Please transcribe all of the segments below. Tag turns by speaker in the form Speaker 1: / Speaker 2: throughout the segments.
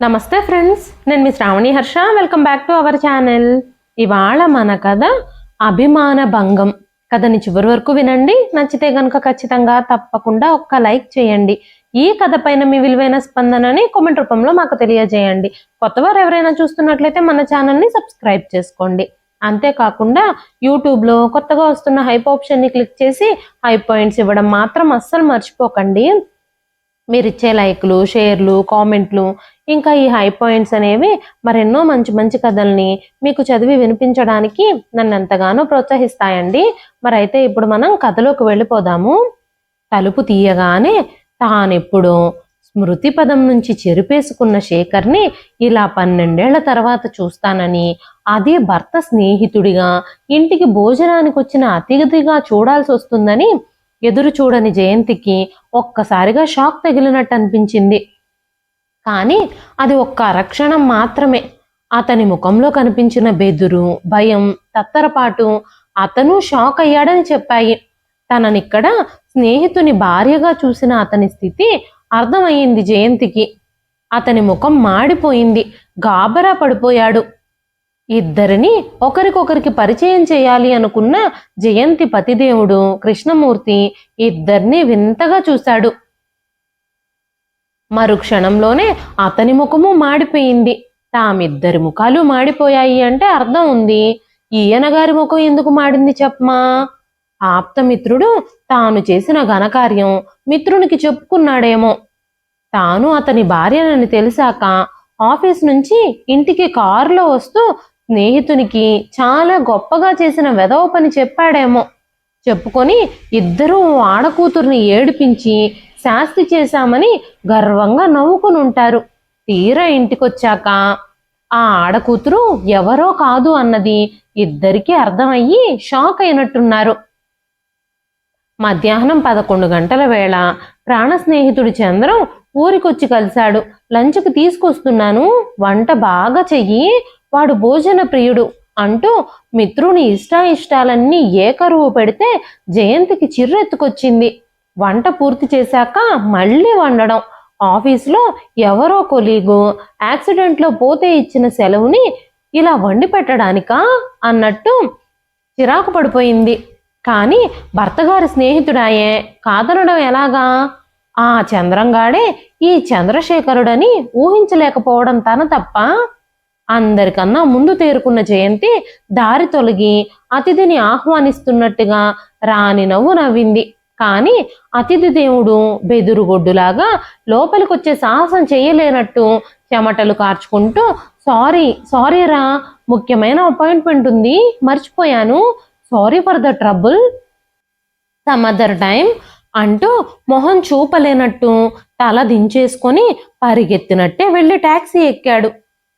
Speaker 1: నమస్తే ఫ్రెండ్స్, నేను మీ Shravani Harsha. Welcome back to our channel. ఇవాళ మన కథ అభిమాన భంగం. కథని చివరి వరకు వినండి. నచ్చితే గనుక ఖచ్చితంగా తప్పకుండా ఒక్క లైక్ చేయండి. ఈ కథ పైన మీ విలువైన స్పందనని కామెంట్ రూపంలో మాకు తెలియజేయండి. కొత్తవారు ఎవరైనా చూస్తున్నట్లయితే మన ఛానల్ని సబ్స్క్రైబ్ చేసుకోండి. అంతేకాకుండా యూట్యూబ్లో కొత్తగా వస్తున్న హైప్ ఆప్షన్ని క్లిక్ చేసి హై పాయింట్స్ ఇవ్వడం మాత్రం అస్సలు మర్చిపోకండి. మీరు ఇచ్చే లైక్లు, షేర్లు, కామెంట్లు, ఇంకా ఈ హై పాయింట్స్ అనేవి మరెన్నో మంచి మంచి కథల్ని మీకు చదివి వినిపించడానికి నన్ను ఎంతగానో ప్రోత్సహిస్తాయండి. మరైతే ఇప్పుడు మనం కథలోకి వెళ్ళిపోదాము. తలుపు తీయగానే తానెప్పుడో స్మృతి పదం నుంచి చెరిపేసుకున్న శేఖర్ని ఇలా 12 ఏళ్ల తర్వాత చూస్తానని, అది భర్త స్నేహితుడిగా ఇంటికి భోజనానికి వచ్చిన అతిథిగా చూడాల్సి వస్తుందని ఎదురు చూడని జయంతికి ఒక్కసారిగా షాక్ తగిలినట్టు అనిపించింది. కానీ అది ఒక్క అరక్షణం మాత్రమే. అతని ముఖంలో కనిపించిన బెదురు, భయం, తత్తరపాటు అతను షాక్ అయ్యాడని చెప్పాయి. తననిక్కడ స్నేహితుని భార్యగా చూసిన అతని స్థితి అర్థమయ్యింది జయంతికి. అతని ముఖం మాడిపోయింది. గాబరా పడిపోయాడు. ఇద్దరిని ఒకరికొకరికి పరిచయం చేయాలి అనుకున్న జయంతి పతిదేవుడు కృష్ణమూర్తి ఇద్దరిని వింతగా చూశాడు. మరుక్షణంలోనే అతని ముఖము మాడిపోయింది. తామిద్దరి ముఖాలు మాడిపోయాయి అంటే అర్థం ఉంది. ఈయన గారి ముఖం ఎందుకు మాడింది చెప్పమా? ఆప్తమిత్రుడు తాను చేసిన ఘనకార్యం మిత్రునికి చెప్పుకున్నాడేమో. తాను అతని భార్యనని తెలిసాక ఆఫీస్ నుంచి ఇంటికి కారులో వస్తూ స్నేహితునికి చాలా గొప్పగా చేసిన వెధవ పని చెప్పాడేమో. చెప్పుకొని ఇద్దరూ ఆడకూతుర్ని ఏడిపించి శాస్తి చేశామని గర్వంగా నవ్వుకుని ఉంటారు. తీరా ఇంటికొచ్చాక ఆ ఆడకూతురు ఎవరో కాదు అన్నది ఇద్దరికీ అర్థమయ్యి షాక్ అయినట్టున్నారు. మధ్యాహ్నం 11 గంటల వేళ ప్రాణ స్నేహితుడి చంద్రం ఊరికొచ్చి కలిశాడు. లంచ్కి తీసుకొస్తున్నాను, వంట బాగా చెయ్యి, వాడు భోజన ప్రియుడు అంటూ మిత్రుని ఇష్టాయిష్టాలన్నీ ఏకరువు పెడితే జయంతికి చిర్రెత్తుకొచ్చింది. వంట పూర్తి చేశాక మళ్ళీ వండడం. ఆఫీస్లో ఎవరో కొలీగు యాక్సిడెంట్లో పోతే ఇచ్చిన సెలవుని ఇలా వండి పెట్టడానికా అన్నట్టు చిరాకు పడిపోయింది. కానీ భర్తగారి స్నేహితుడాయే కాదనడం ఎలాగా? ఆ చంద్రంగాడే ఈ చంద్రశేఖరుడని ఊహించలేకపోవడం తన తప్ప. అందరికన్నా ముందు తేరుకున్న జయంతి దారి తొలగి అతిథిని ఆహ్వానిస్తున్నట్టుగా రాని నవ్వు నవ్వింది. కానీ అతిథి దేవుడు బెదురుగొడ్డులాగా లోపలికొచ్చే సాహసం చేయలేనట్టు చెమటలు కార్చుకుంటూ సారీ రా, ముఖ్యమైన అపాయింట్మెంట్ ఉంది, మర్చిపోయాను, sorry for the trouble, some other time అంటూ మొహం చూపలేనట్టు తల దించేసుకొని పరిగెత్తినట్టే వెళ్ళి టాక్సీ ఎక్కాడు.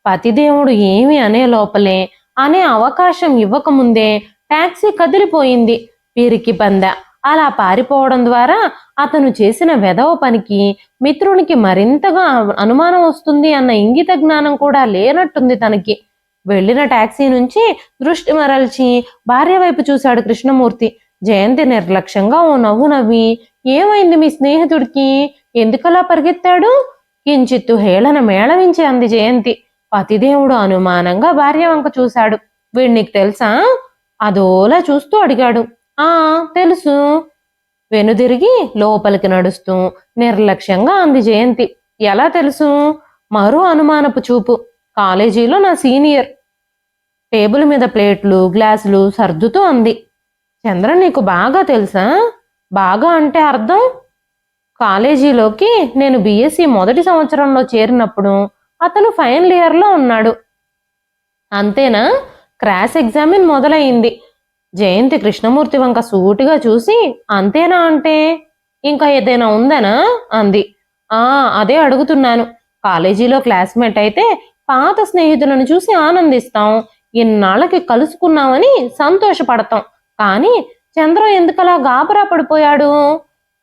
Speaker 1: పతిదేవుడు ఏమి అనే లోపలే, అనే అవకాశం ఇవ్వకముందే టాక్సీ కదిలిపోయింది. పిరికి పంద. అలా పారిపోవడం ద్వారా అతను చేసిన వెధవ పనికి మిత్రునికి మరింతగా అనుమానం వస్తుంది అన్న ఇంగిత జ్ఞానం కూడా లేనట్టుంది తనకి. వెళ్లిన టాక్సీ నుంచి దృష్టి మరల్చి భార్య వైపు చూశాడు కృష్ణమూర్తి. జయంతి నిర్లక్ష్యంగా ఓ నవ్వు నవ్వి, ఏమైంది మీ స్నేహితుడికి, ఎందుకలా పరిగెత్తాడు? కించిత్తు హేళన మేళవించి అంది జయంతి. పతిదేవుడు అనుమానంగా భార్య వంక చూశాడు. వీడు నీకు తెలుసా? అదోలా చూస్తూ అడిగాడు. ఆ తెలుసు, వెనుదిరిగి లోపలికి నడుస్తూ నిర్లక్ష్యంగా అంది జయంతి. ఎలా తెలుసు? మరో అనుమానపు చూపు. కాలేజీలో నా సీనియర్. టేబుల్ మీద ప్లేట్లు, గ్లాసులు సర్దుతూ అంది. చంద్ర నీకు బాగా తెలుసా? బాగా అంటే అర్థం? కాలేజీలోకి నేను బీఎస్సీ మొదటి సంవత్సరంలో చేరినప్పుడు అతను ఫైనల్ ఇయర్లో ఉన్నాడు. అంతేనా? క్రాస్ ఎగ్జామిన్ మొదలైంది. జయంతి కృష్ణమూర్తి వంక సూటిగా చూసి, అంతేనా అంటే ఇంకా ఏదైనా ఉందనా అంది. అదే అడుగుతున్నాను. కాలేజీలో క్లాస్మేట్ అయితే పాత స్నేహితులను చూసి ఆనందిస్తాం, ఇన్నాళ్ళకి కలుసుకున్నామని సంతోషపడతాం. కానీ చంద్ర ఎందుకలా గాబరా పడిపోయాడు?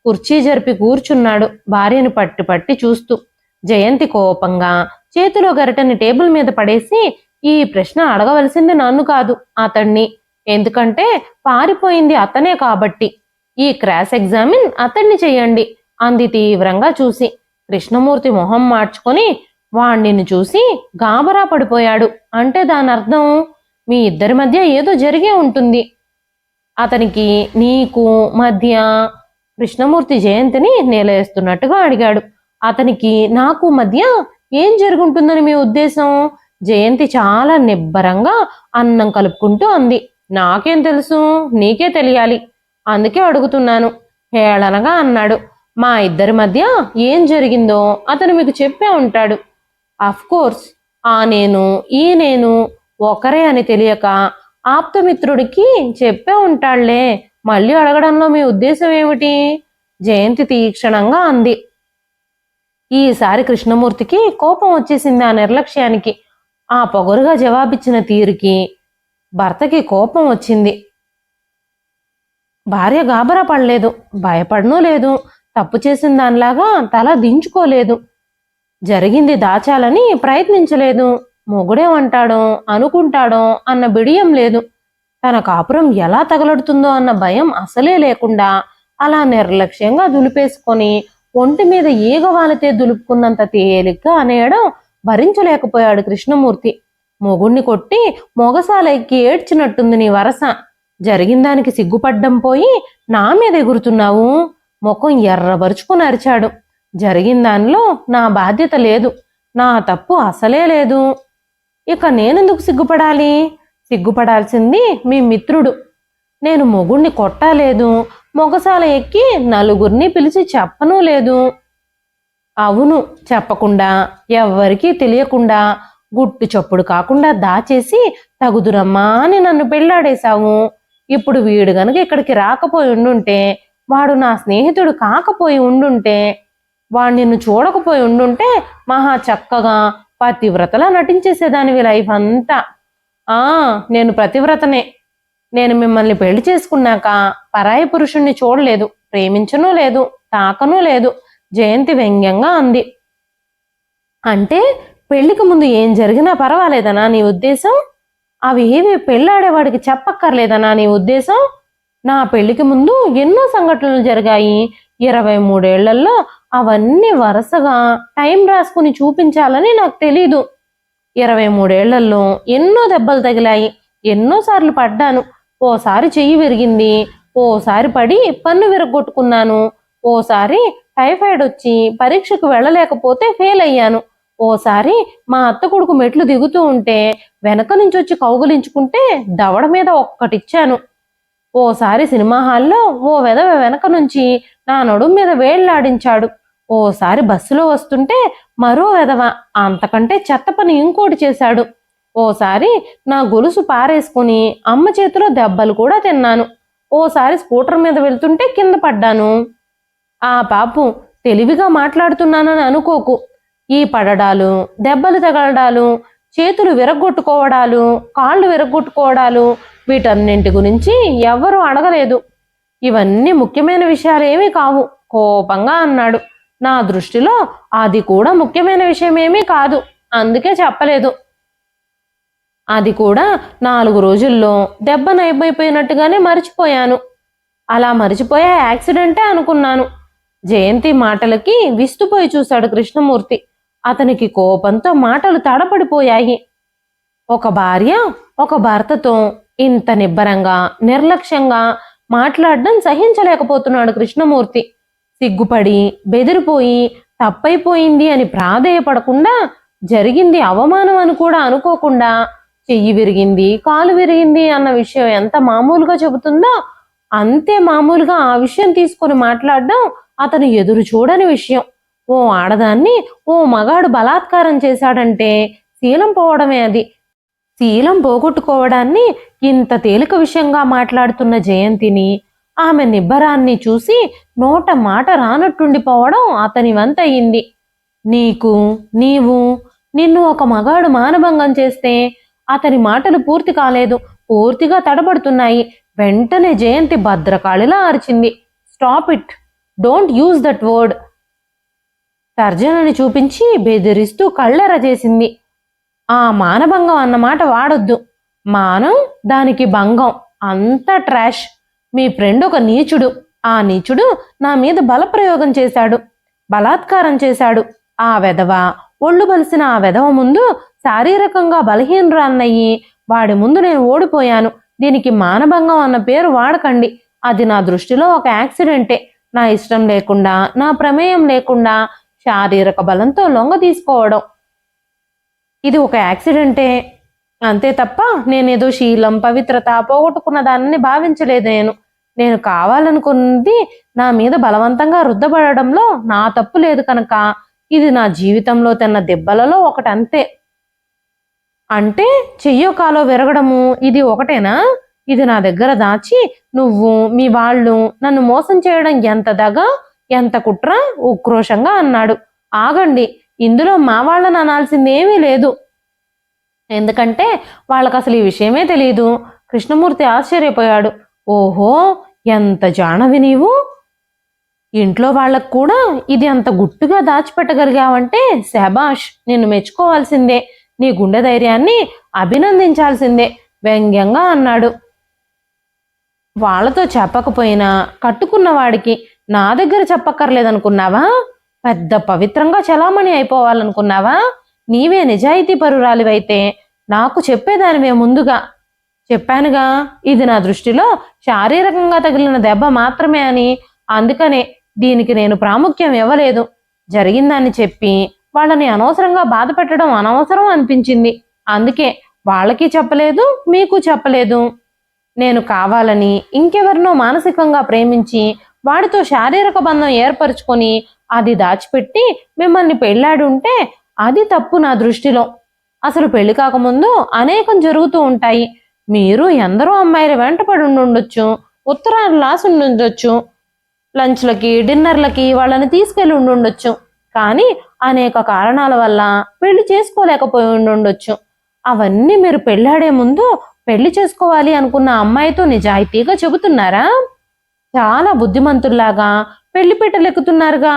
Speaker 1: కుర్చీ జరిపి కూర్చున్నాడు భార్యను పట్టి పట్టి చూస్తూ. జయంతి కోపంగా చేతిలో గరిటని టేబుల్ మీద పడేసి, ఈ ప్రశ్న అడగవలసింది నన్ను కాదు, అతన్ని. ఎందుకంటే పారిపోయింది అతనే కాబట్టి. ఈ క్రాస్ ఎగ్జామిన్ అతన్ని చెయ్యండి అంది తీవ్రంగా చూసి. కృష్ణమూర్తి మొహం మార్చుకొని, వాణ్ణి చూసి గాబరా పడిపోయాడు. అంటే దాని అర్థం మీ ఇద్దరి మధ్య ఏదో జరిగే ఉంటుంది. అతనికి నీకు మధ్య కృష్ణమూర్తి జయంతిని నిలయేస్తున్నట్టుగా అడిగాడు. అతనికి నాకు మధ్య ఏం జరుగుంటుందని మీ ఉద్దేశం? జయంతి చాలా నిబ్బరంగా అన్నం కలుపుకుంటూ అంది. నాకేం తెలుసు, నీకే తెలియాలి, అందుకే అడుగుతున్నాను హేళనగా అన్నాడు. మా ఇద్దరి మధ్య ఏం జరిగిందో అతను మీకు చెప్పే ఉంటాడు. కోర్స్ ఆ నేను ఒకరే అని తెలియక ఆప్తమిత్రుడికి చెప్పే ఉంటాళ్లే. మళ్ళీ అడగడంలో మీ ఉద్దేశం ఏమిటి? జయంతి తీక్షణంగా అంది. ఈసారి కృష్ణమూర్తికి కోపం వచ్చేసింది ఆ నిర్లక్ష్యానికి. ఆ పొగరుగా జవాబిచ్చిన తీరుకి భర్తకి కోపం వచ్చింది. భార్య గాబరా పడలేదు, భయపడనూ లేదు, తప్పు చేసిన దానిలాగా తల దించుకోలేదు, జరిగింది దాచాలని ప్రయత్నించలేదు, మొగుడేమంటాడో అనుకుంటాడో అన్న బిడియం లేదు, తన కాపురం ఎలా తగలడుతుందో అన్న భయం అసలే లేకుండా అలా నిర్లక్ష్యంగా దులిపేసుకొని ఒంటి మీద ఈగ వాలితే దులుపుకున్నంత తేలిగ్గా అనేయడం భరించలేకపోయాడు కృష్ణమూర్తి. మొగుణ్ణి కొట్టి మొగసాలెక్కి ఏడ్చినట్టుంది నీ వరస. జరిగిన దానికి సిగ్గుపడ్డం పోయి నా మీద ఎగురుతున్నావు. ముఖం ఎర్రబరుచుకుని అరిచాడు. జరిగిన దానిలో నా బాధ్యత లేదు, నా తప్పు అసలే లేదు. ఇక నేనెందుకు సిగ్గుపడాలి? సిగ్గుపడాల్సింది మీ మిత్రుడు. నేను మొగుణ్ణి కొట్టలేదు, మొగసాల ఎక్కి నలుగురిని పిలిచి చెప్పనూ లేదు. అవును, చెప్పకుండా ఎవ్వరికీ తెలియకుండా గుట్టు చప్పుడు కాకుండా దాచేసి తగుదురమ్మా అని నన్ను పెళ్లాడేశావు. ఇప్పుడు వీడు గనుక ఇక్కడికి రాకపోయి ఉండుంటే, వాడు నా స్నేహితుడు కాకపోయి ఉండుంటే, వాడు నిన్ను చూడకపోయి ఉండుంటే మహా చక్కగా పతివ్రతలా నటించేసేదానివి లైఫ్ అంతా. నేను పతివ్రతనే. నేను మిమ్మల్ని పెళ్లి చేసుకున్నాక పరాయి పురుషుణ్ణి చూడలేదు, ప్రేమించనూ లేదు, తాకనూ లేదు, జయంతి వ్యంగ్యంగా అంది. అంటే పెళ్లికి ముందు ఏం జరిగినా పర్వాలేదనా నీ ఉద్దేశం? అవి ఏవి పెళ్ళాడేవాడికి చెప్పక్కర్లేదనా నీ ఉద్దేశం? నా పెళ్లికి ముందు ఎన్నో సంఘటనలు జరిగాయి. 23 ఏళ్లలో అవన్నీ వరుసగా టైం రాసుకుని చూపించాలని నాకు తెలీదు. 23 ఏళ్లలో ఎన్నో దెబ్బలు తగిలాయి, ఎన్నోసార్లు పడ్డాను. ఓసారి చెయ్యి విరిగింది, ఓసారి పడి పన్ను విరగొట్టుకున్నాను, ఓసారి టైఫాయిడ్ వచ్చి పరీక్షకు వెళ్ళలేకపోతే ఫెయిల్ అయ్యాను, ఓసారి మా అత్త కొడుకు మెట్లు దిగుతూ ఉంటే వెనక నుంచి వచ్చి కౌగులించుకుంటే దవడ మీద ఒక్కటిచ్చాను, ఓసారి సినిమా హాల్లో ఓ వెధవ వెనక నుంచి నా నడుము మీద వేళ్లాడించాడు, ఓసారి బస్సులో వస్తుంటే మరో వెధవ అంతకంటే చెత్త పని ఇంకోటి చేశాడు, ఓసారి నా గొలుసు పారేసుకుని అమ్మ చేతిలో దెబ్బలు కూడా తిన్నాను, ఓసారి స్కూటర్ మీద వెళ్తుంటే కింద పడ్డాను. ఆ పాపు తెలివిగా మాట్లాడుతున్నానని అనుకోకు. ఈ పడడాలు, దెబ్బలు తగలడాలు, చేతులు విరగ్గొట్టుకోవడాలు, కాళ్ళు విరగ్గొట్టుకోవడాలు, వీటన్నింటి గురించి ఎవ్వరూ అడగలేదు. ఇవన్నీ ముఖ్యమైన విషయాలు ఏమీ కావు, కోపంగా అన్నాడు. నా దృష్టిలో అది కూడా ముఖ్యమైన విషయమేమీ కాదు, అందుకే చెప్పలేదు. అది కూడా 4 రోజుల్లో దెబ్బ నయమైపోయినట్టుగానే మర్చిపోయాను. అలా మర్చిపోయే యాక్సిడెంటే అనుకున్నాను. జయంతి మాటలకి విస్తుపోయి చూశాడు కృష్ణమూర్తి. అతనికి కోపంతో మాటలు తడపడిపోయాయి. ఒక భార్య ఒక భర్తతో ఇంత నిబ్బరంగా నిర్లక్ష్యంగా మాట్లాడడం సహించలేకపోతున్నాడు కృష్ణమూర్తి. సిగ్గుపడి బెదిరిపోయి తప్పైపోయింది అని ప్రాధేయపడకుండా, జరిగింది అవమానం అని కూడా అనుకోకుండా, చెయ్యి విరిగింది, కాలు విరిగింది అన్న విషయం ఎంత మామూలుగా చెబుతుందో అంతే మామూలుగా ఆ విషయం తీసుకొని మాట్లాడడం అతను ఎదురు చూడని విషయం. ఓ ఆడదాన్ని ఓ మగాడు బలాత్కారం చేశాడంటే శీలం పోవడమే అది. శీలం పోగొట్టుకోవడాన్ని ఇంత తేలిక విషయంగా మాట్లాడుతున్న జయంతిని, ఆమె నిబ్బరాన్ని చూసి నోట మాట రానట్టుండిపోవడం అతని వంతయింది. నిన్ను ఒక మగాడు మానభంగం చేస్తే అతని మాటలు పూర్తి కాలేదు, పూర్తిగా తడబడుతున్నాయి. వెంటనే జయంతి భద్రకాళిలా అరిచింది. Stop it, don't use that word. తర్జనని చూపించి బెదిరిస్తూ కళ్ళెర చేసింది. ఆ మానభంగం అన్నమాట వాడొద్దు. మానం, దానికి భంగం, అంతా ట్రాష్. మీ ఫ్రెండ్ ఒక నీచుడు. ఆ నీచుడు నా మీద బలప్రయోగం చేశాడు, బలాత్కారం చేశాడు. ఆ వెధవ ఒళ్ళు బలిసిన ఆ వెధవ ముందు శారీరకంగా బలహీనరాన్నయ్యి వాడి ముందు నేను ఓడిపోయాను. దీనికి మానభంగం అన్న పేరు వాడకండి. అది నా దృష్టిలో ఒక యాక్సిడెంటే. నా ఇష్టం లేకుండా, నా ప్రమేయం లేకుండా శారీరక బలంతో లొంగ తీసుకోవడం ఇది ఒక యాక్సిడెంటే. అంతే తప్ప నేనేదో శీలం పవిత్రత పోగొట్టుకున్న దానిని భావించలేదు. నేను కావాలనుకున్నది నా మీద బలవంతంగా రుద్దబడడంలో నా తప్పు లేదు కనుక ఇది నా జీవితంలో తిన్న దెబ్బలలో ఒకటంతే. అంటే చెయ్యో కాలో విరగడము ఇది ఒకటేనా? ఇది నా దగ్గర దాచి నువ్వు మీ వాళ్ళు నన్ను మోసం చేయడం ఎంత దగ, ఎంత కుట్ర? ఉక్రోషంగా అన్నాడు. ఆగండి, ఇందులో మా వాళ్ళని అనాల్సింది ఏమీ లేదు. ఎందుకంటే వాళ్ళకు అసలు ఈ విషయమే తెలియదు. కృష్ణమూర్తి ఆశ్చర్యపోయాడు. ఓహో, ఎంత జానవి నీవు! ఇంట్లో వాళ్ళకు కూడా ఇది అంత గుట్టుగా దాచిపెట్టగలిగావంటే శభాష్, నిన్ను మెచ్చుకోవాల్సిందే. నీ గుండె ధైర్యాన్ని అభినందించాల్సిందే వ్యంగ్యంగా అన్నాడు. వాళ్లతో చెప్పకపోయినా కట్టుకున్న వాడికి నా దగ్గర చెప్పక్కర్లేదనుకున్నావా? పెద్ద పవిత్రంగా చలామణి అయిపోవాలనుకున్నావా? నీవే నిజాయితీ పరురాలివైతే నాకు చెప్పేదానివే ముందుగా. చెప్పానుగా, ఇది నా దృష్టిలో శారీరకంగా తగిలిన దెబ్బ మాత్రమే అని. అందుకనే దీనికి నేను ప్రాముఖ్యం ఇవ్వలేదు. జరిగిందాన్ని చెప్పి వాళ్ళని అనవసరంగా బాధ పెట్టడం అనవసరం అనిపించింది. అందుకే వాళ్ళకి చెప్పలేదు, మీకు చెప్పలేదు. నేను కావాలని ఇంకెవరినో మానసికంగా ప్రేమించి వాడితో శారీరక బంధం ఏర్పరచుకొని అది దాచిపెట్టి మిమ్మల్ని పెళ్ళాడుంటే అది తప్పు నా దృష్టిలో. అసలు పెళ్లి కాకముందు అనేకం జరుగుతూ ఉంటాయి. మీరు ఎందరో అమ్మాయిల వెంట పడి ఉండొచ్చు, ఉత్తరాలు రాసి ఉండొచ్చు, లంచ్లకి డిన్నర్లకి వాళ్ళని తీసుకెళ్ళి ఉండొచ్చు. కానీ అనేక కారణాల వల్ల పెళ్లి చేసుకోలేకపోయి ఉండొచ్చు. అవన్నీ మీరు పెళ్ళాడే ముందు పెళ్లి చేసుకోవాలి అనుకున్న అమ్మాయితో నిజాయితీగా చెబుతున్నారా? చాలా బుద్ధిమంతుల్లాగా పెళ్లి పెట్టలెక్కుతున్నారుగా.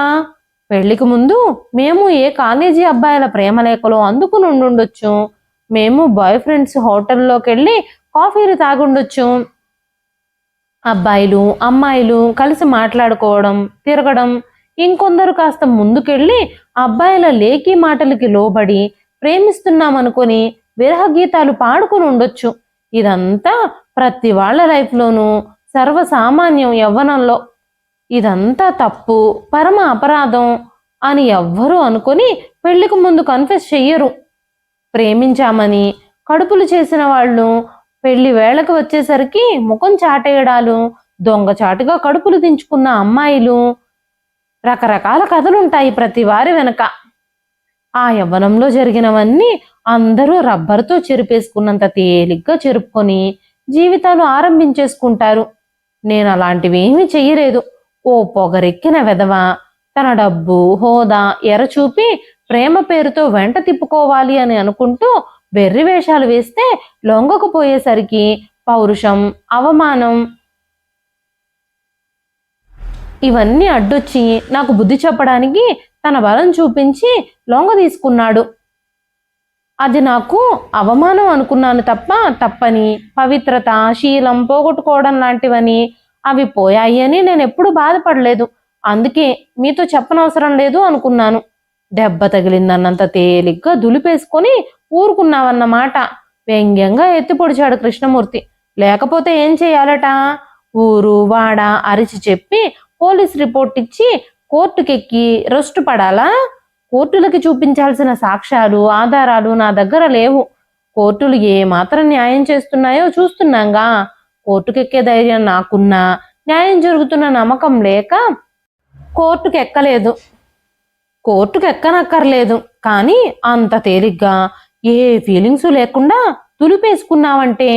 Speaker 1: పెళ్లికి ముందు మేము ఏ కాలేజీ అబ్బాయిల ప్రేమలేఖలో అందుకుని ఉండొచ్చు. మేము బాయ్ ఫ్రెండ్స్ హోటల్లోకి వెళ్ళి కాఫీలు తాగుండొచ్చు. అబ్బాయిలు అమ్మాయిలు కలిసి మాట్లాడుకోవడం, తిరగడం. ఇంకొందరు కాస్త ముందుకెళ్ళి అబ్బాయిల లేఖీ మాటలకి లోబడి ప్రేమిస్తున్నామనుకొని విరహ గీతాలు పాడుకుని ఉండొచ్చు. ఇదంతా ప్రతి వాళ్ళ లైఫ్లోనూ సర్వసామాన్యం యవ్వనంలో. ఇదంతా తప్పు, పరమ అపరాధం అని ఎవ్వరూ అనుకొని పెళ్లికి ముందు కన్ఫెస్ చెయ్యరు. ప్రేమించామని కడుపులు చేసిన వాళ్ళు పెళ్లి వేళకు వచ్చేసరికి ముఖం చాటేయడాలు, దొంగచాటుగా కడుపులు దించుకున్న అమ్మాయిలు, రకరకాల కథలుంటాయి ప్రతి వారి వెనక. ఆ యవ్వనంలో జరిగినవన్నీ అందరూ రబ్బర్తో చెరిపేసుకున్నంత తేలిగ్గా చెరుపుకొని జీవితాలు ఆరంభించేసుకుంటారు. నేను అలాంటివేమీ చెయ్యలేదు. ఓ పొగరెక్కిన వెధవ తన డబ్బు హోదా ఎరచూపి ప్రేమ పేరుతో వెంట తిప్పుకోవాలి అని అనుకుంటూ వెర్రి వేషాలు వేస్తే లొంగకపోయేసరికి పౌరుషం, అవమానం ఇవన్నీ అడ్డొచ్చి నాకు బుద్ధి చెప్పడానికి తన బలం చూపించి లొంగ తీసుకున్నాడు. అది నాకు అవమానం అనుకున్నాను తప్ప తప్పని, పవిత్రత శీలం పోగొట్టుకోవడం లాంటివని అవి పోయాయి అని నేను ఎప్పుడు బాధపడలేదు. అందుకే మీతో చెప్పనవసరం లేదు అనుకున్నాను. దెబ్బ తగిలిందన్నంత తేలిగ్గా దులిపేసుకొని ఊరుకున్నావన్నమాట. వ్యంగ్యంగా ఎత్తి పొడిచాడు కృష్ణమూర్తి. లేకపోతే ఏం చెయ్యాలట? ఊరు వాడ అరిచి చెప్పి పోలీస్ రిపోర్ట్ ఇచ్చి కోర్టుకెక్కి రెస్టు పడాలా? కోర్టులకి చూపించాల్సిన సాక్ష్యాలు ఆధారాలు నా దగ్గర లేవు. కోర్టులు ఏ మాత్రం న్యాయం చేస్తున్నాయో చూస్తున్నాంగా. కోర్టుకెక్కే ధైర్యం నాకున్నా న్యాయం జరుగుతున్న నమ్మకం లేక కోర్టుకెక్కలేదు. కోర్టుకెక్కనక్కర్లేదు, కానీ అంత తేలిగ్గా ఏ ఫీలింగ్స్ లేకుండా తులిపేసుకున్నావంటే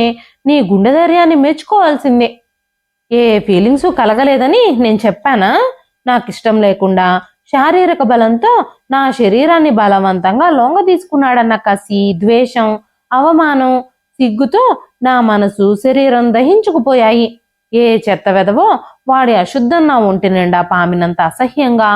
Speaker 1: నీ గుండె ధైర్యాన్ని మెచ్చుకోవాల్సిందే. ఏ ఫీలింగ్స్ కలగలేదని నేను చెప్పానా? నాకిష్టం లేకుండా శారీరక బలంతో నా శరీరాన్ని బలవంతంగా లొంగ తీసుకున్నాడన్న కసి, ద్వేషం, అవమానం, సిగ్గుతో నా మనసు శరీరం దహించుకుపోయాయి. ఏ చెత్త వెదవో వాడి అశుద్ధం నా ఒంటి నిండా పామినంత అసహ్యంగా,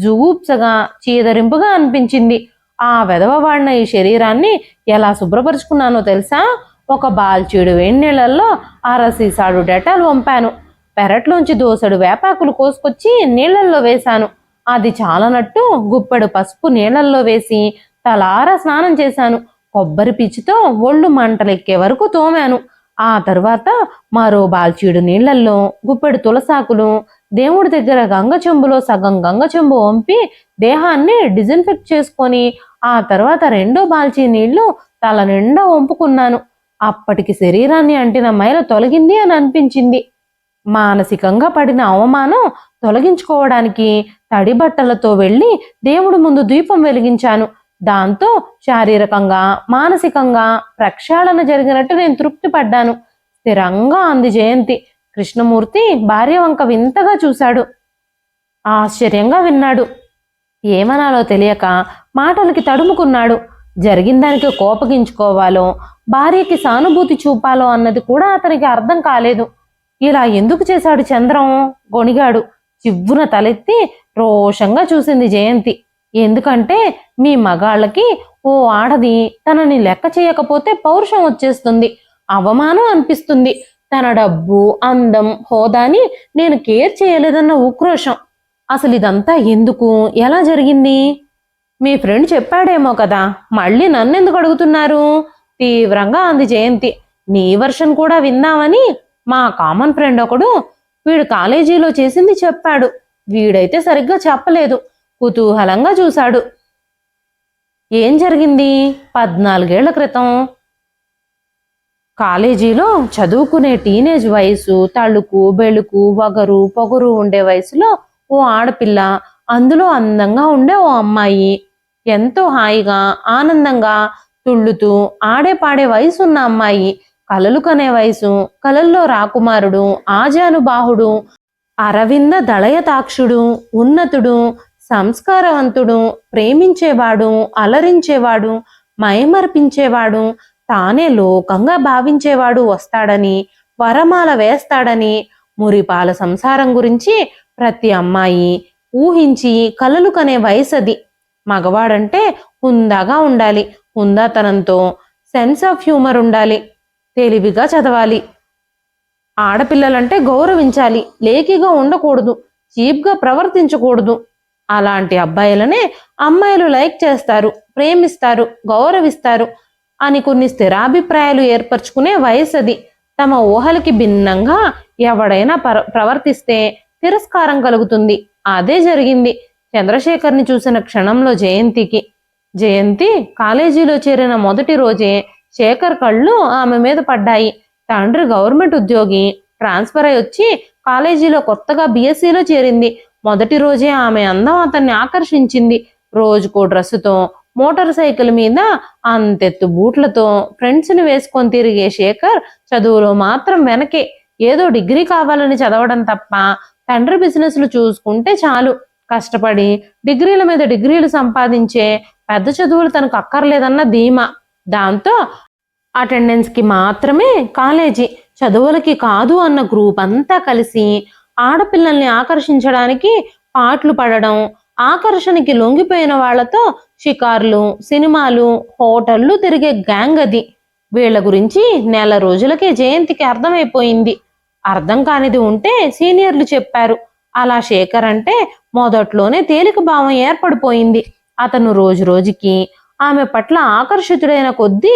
Speaker 1: జుగూప్సగా, చీదరింపుగా అనిపించింది. ఆ వెదవ వాడిన ఈ శరీరాన్ని ఎలా శుభ్రపరుచుకున్నానో తెలుసా? ఒక బాల్చీడు వేణీళ్లలో అరసీసాడు డెటాల్ వంపాను. పెరట్లోంచి దోసెడు వేపాకులు కోసుకొచ్చి నీళ్లల్లో వేశాను. అది చాలనట్టు గుప్పెడు పసుపు నీళ్లల్లో వేసి తలారా స్నానం చేశాను. కొబ్బరి పిచ్చితో ఒళ్ళు మంటలెక్కే వరకు తోమాను. ఆ తరువాత మరో బాల్చీడు నీళ్లల్లో గుప్పెడు తులసాకులు, దేవుడి దగ్గర గంగ చెంబులో సగం గంగ చెంబు వంపి దేహాన్ని డిజిన్ఫెక్ట్ చేసుకొని ఆ తర్వాత రెండో బాల్చీ నీళ్లు తల నిండా వంపుకున్నాను. అప్పటికి శరీరాన్ని అంటిన మైల తొలగింది అని అనిపించింది. మానసికంగా పడిన అవమానం తొలగించుకోవడానికి తడి బట్టలతో వెళ్ళి దేవుడి ముందు దీపం వెలిగించాను. దాంతో శారీరకంగా మానసికంగా ప్రక్షాళన జరిగినట్టు నేను తృప్తి పడ్డాను. స్థిరంగా అంది జయంతి. కృష్ణమూర్తి భార్య వంక వింతగా చూశాడు. ఆశ్చర్యంగా విన్నాడు. ఏమనాలో తెలియక మాటలకి తడుముకున్నాడు. జరిగిన దానికి కోపగించుకోవాలో భార్యకి సానుభూతి చూపాలో అన్నది కూడా అతనికి అర్థం కాలేదు. ఇలా ఎందుకు చేశాడు చంద్రం? గొణిగాడు. చివ్వున తలెత్తి రోషంగా చూసింది జయంతి. ఎందుకంటే మీ మగాళ్ళకి ఓ ఆడది తనని లెక్క చేయకపోతే పౌరుషం వచ్చేస్తుంది, అవమానం అనిపిస్తుంది. తన డబ్బు, అందం, హోదాని నేను కేర్ చేయలేదన్న ఉక్రోషం. అసలు ఇదంతా ఎందుకు, ఎలా జరిగింది? మీ ఫ్రెండ్ చెప్పాడేమో కదా, మళ్ళీ నన్నెందుకు అడుగుతున్నారు? తీవ్రంగా అంది జయంతి. నీ వర్షన్ కూడా విందామని మా కామన్ ఫ్రెండ్ ఒకడు వీడు కాలేజీలో చేసింది చెప్పాడు. వీడైతే సరిగ్గా చెప్పలేదు. కుతూహలంగా చూశాడు. ఏం జరిగింది? 14 ఏళ్ల క్రితం కాలేజీలో చదువుకునే టీనేజ్ వయసు, తళుకు బెళుకు వగరు పొగరు ఉండే వయసులో ఓ ఆడపిల్ల, అందులో అందంగా ఉండే ఓ అమ్మాయి, ఎంతో హాయిగా ఆనందంగా తుళ్ళుతూ ఆడే పాడే వయసున్న అమ్మాయి, కలలు కనే వయసు, కలల్లో రాకుమారుడు, ఆజానుబాహుడు, అరవింద దళయతాక్షుడు, ఉన్నతుడు, సంస్కారవంతుడు, ప్రేమించేవాడు, అలరించేవాడు, మైమర్పించేవాడు, తానే లోకంగా భావించేవాడు వస్తాడని, వరమాల వేస్తాడని, మురిపాల సంసారం గురించి ప్రతి అమ్మాయి ఊహించి కలలు కనే వయసది. మగవాడంటే హుందాగా ఉండాలి, హుందాతనంతో సెన్స్ ఆఫ్ హ్యూమర్ ఉండాలి, తెలివిగా చదవాలి, ఆడపిల్లలంటే గౌరవించాలి, లేకిగా ఉండకూడదు, చీప్గా ప్రవర్తించకూడదు. అలాంటి అబ్బాయిలనే అమ్మాయిలు లైక్ చేస్తారు, ప్రేమిస్తారు, గౌరవిస్తారు అని కొన్ని స్థిరాభిప్రాయాలు ఏర్పరచుకునే వయసది. తమ ఊహలకి భిన్నంగా ఎవడైనా ప్రవర్తిస్తే తిరస్కారం కలుగుతుంది. అదే జరిగింది చంద్రశేఖర్ని చూసిన క్షణంలో జయంతికి. జయంతి కాలేజీలో చేరిన మొదటి రోజే శేఖర్ కళ్ళు ఆమె మీద పడ్డాయి. తండ్రి గవర్నమెంట్ ఉద్యోగి, ట్రాన్స్ఫర్ అయి వచ్చి కాలేజీలో కొత్తగా బీఎస్సీలో చేరింది. మొదటి రోజే ఆమె అందం అతన్ని ఆకర్షించింది. రోజుకో డ్రెస్సుతో, మోటార్ సైకిల్ మీద అంతెత్తు బూట్లతో ఫ్రెండ్స్ని వేసుకొని తిరిగే శేఖర్ చదువులో మాత్రం వెనకే. ఏదో డిగ్రీ కావాలని చదవడం తప్ప తండ్రి బిజినెస్లు చూసుకుంటే చాలు. కష్టపడి డిగ్రీల మీద డిగ్రీలు సంపాదించే పెద్ద చదువులు తనకు అక్కర్లేదన్న ధీమా. దాంతో అటెండెన్స్కి మాత్రమే కాలేజీ, చదువులకి కాదు అన్న గ్రూప్ అంతా కలిసి ఆడపిల్లల్ని ఆకర్షించడానికి పాటలు పడడం, ఆకర్షణకి లొంగిపోయిన వాళ్లతో షికార్లు, సినిమాలు, హోటళ్లు తిరిగే గ్యాంగ్ అది. వీళ్ల గురించి నెల రోజులకే జయంతికి అర్థమైపోయింది. అర్థం కానిది ఉంటే సీనియర్లు చెప్పారు. అలా శేఖర్ అంటే మొదట్లోనే తేలిక భావం ఏర్పడిపోయింది. అతను రోజు రోజుకి ఆమె పట్ల ఆకర్షితుడైన కొద్దీ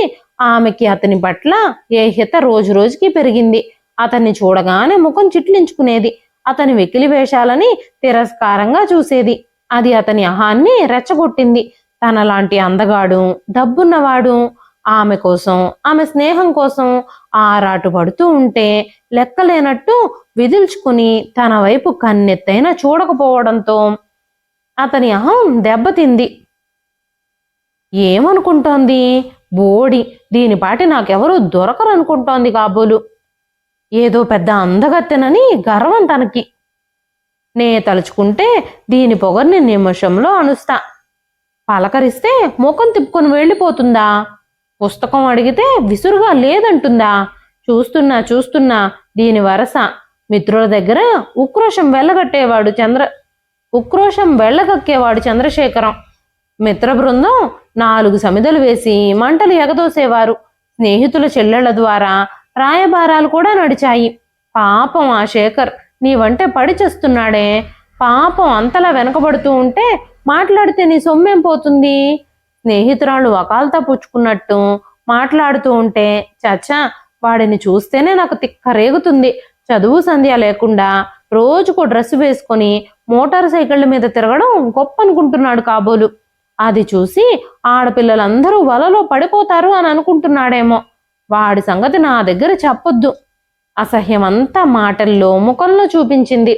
Speaker 1: ఆమెకి అతని పట్ల ఏహ్యత రోజు రోజుకి పెరిగింది. అతన్ని చూడగానే ముఖం చిట్లించుకునేది. అతని వెకిలి వేషాలని తిరస్కారంగా చూసేది. అది అతని అహాన్ని రెచ్చగొట్టింది. తనలాంటి అందగాడు, డబ్బున్నవాడు ఆమె కోసం, ఆమె స్నేహం కోసం ఆరాటు పడుతూ ఉంటే లెక్కలేనట్టు విదిల్చుకుని తన వైపు కన్నెత్తైనా చూడకపోవడంతో అతని అహం దెబ్బతింది. ఏమనుకుంటోంది? బోడి, దీనిపాటి నాకెవరూ దొరకరనుకుంటోంది కాబోలు. ఏదో పెద్ద అందగత్తెనని గర్వం తనకి. నే తలుచుకుంటే దీని పొగర్ని నిమిషంలో అణుస్తా. పలకరిస్తే ముఖం తిప్పుకొని వెళ్ళిపోతుందా? పుస్తకం అడిగితే విసురుగా లేదంటుందా? చూస్తున్నా చూస్తున్నా దీని వరస. మిత్రుల దగ్గర ఉక్రోషం వెళ్ళగక్కేవాడు చంద్రశేఖరం. మిత్ర బృందం 4 సమిదలు వేసి మంటలు ఎగదోసేవారు. స్నేహితుల చెల్లెళ్ల ద్వారా రాయబారాలు కూడా నడిచాయి. పాపం ఆ శేఖర్ నీవంటే పడి చేస్తున్నాడే. పాపం అంతలా వెనకబడుతూ ఉంటే మాట్లాడితే నీ సొమ్మేం పోతుంది? స్నేహితురాలు వకాల్తా పుచ్చుకున్నట్టు మాట్లాడుతూ ఉంటే, చచ్చా వాడిని చూస్తేనే నాకు తిక్క రేగుతుంది. చదువు సంధ్య లేకుండా రోజుకో డ్రెస్ వేసుకొని మోటార్ సైకిళ్ళ మీద తిరగడం గొప్ప అనుకుంటున్నాడు కాబోలు. అది చూసి ఆడపిల్లలందరూ వలలో పడిపోతారు అని అనుకుంటున్నాడేమో. వాడి సంగతి నా దగ్గర చెప్పొద్దు. అసహ్యమంతా మాటల్లో ముఖంలో చూపించింది.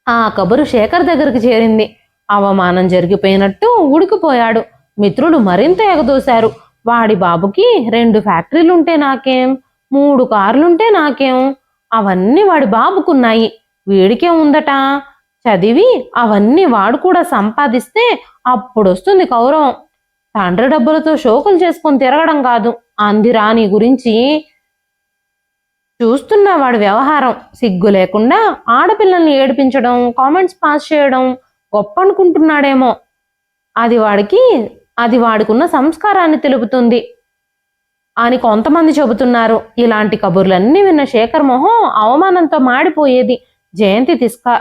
Speaker 1: ఆ కబురు శేఖర్ దగ్గరికి చేరింది. అవమానం జరిగిపోయినట్టు ఉడికిపోయాడు. మిత్రులు మరింత ఎగదోశారు. వాడి బాబుకి 2 ఫ్యాక్టరీలుంటే నాకేం, 3 కార్లుంటే నాకేం, అవన్నీ వాడి బాబుకున్నాయి, వీడికే ఉందట. చదివి అవన్నీ వాడు కూడా సంపాదిస్తే అప్పుడొస్తుంది కౌరవం. తండ్రి డబ్బులతో షోకులు చేసుకొని తిరగడం కాదు. అందిరా నీ గురించి. చూస్తున్న వాడి వ్యవహారం. సిగ్గు లేకుండా ఆడపిల్లల్ని ఏడిపించడం, కామెంట్స్ పాస్ చేయడం గొప్ప అనుకుంటున్నాడేమో. అది వాడికున్న సంస్కారాన్ని తెలుపుతుంది అని కొంతమంది చెబుతున్నారు. ఇలాంటి కబుర్లన్నీ విన్న శేఖర్ మొహం అవమానంతో మాడిపోయేది. జయంతి